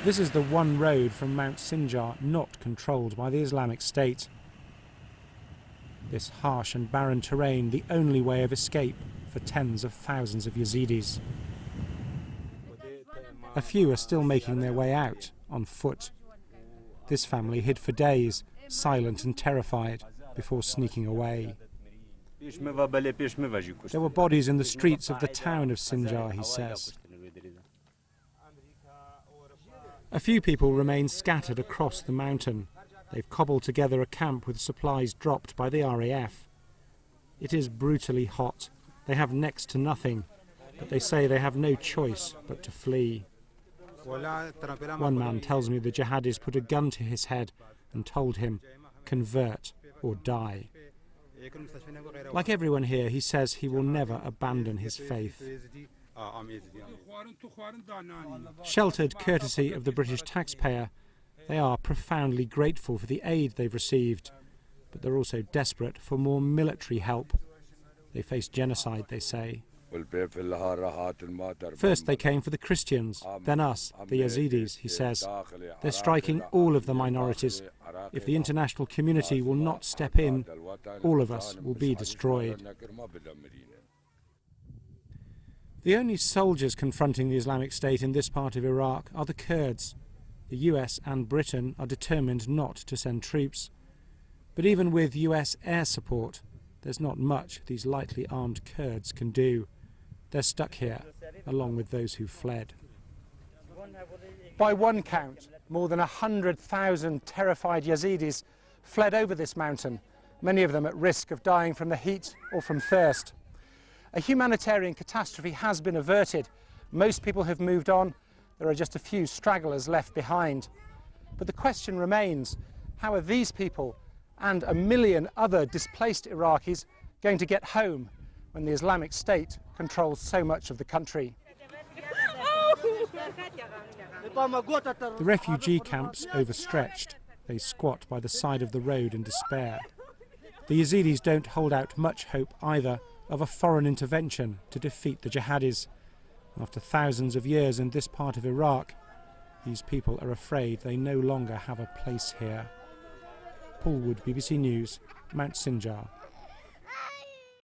This is the one road from Mount Sinjar not controlled by the Islamic State. This harsh and barren terrain, the only way of escape for tens of thousands of Yazidis. A few are still making their way out on foot. This family hid for days, silent and terrified, before sneaking away. There were bodies in the streets of the town of Sinjar, he says. A few people remain scattered across the mountain. They've cobbled together a camp with supplies dropped by the RAF. It is brutally hot. They have next to nothing, but they say they have no choice but to flee. One man tells me the jihadis put a gun to his head and told him, "Convert or die." Like everyone here, he says he will never abandon his faith. Sheltered courtesy of the British taxpayer, they are profoundly grateful for the aid they've received, but they're also desperate for more military help. They face genocide, they say. First they came for the Christians, then us, the Yazidis, he says. They're striking all of the minorities. If the international community will not step in, all of us will be destroyed. The only soldiers confronting the Islamic State in this part of Iraq are the Kurds. The US and Britain are determined not to send troops. But even with US air support, there's not much these lightly armed Kurds can do. They're stuck here, along with those who fled. By one count, more than 100,000 terrified Yazidis fled over this mountain, many of them at risk of dying from the heat or from thirst. A humanitarian catastrophe has been averted. Most people have moved on. There are just a few stragglers left behind. But the question remains, how are these people and 1 million other displaced Iraqis going to get home when the Islamic State controls so much of the country? The refugee camps overstretched. They squat by the side of the road in despair. The Yazidis don't hold out much hope either of a foreign intervention to defeat the jihadis. After thousands of years in this part of Iraq, these people are afraid they no longer have a place here. Paul Wood, BBC News, Mount Sinjar.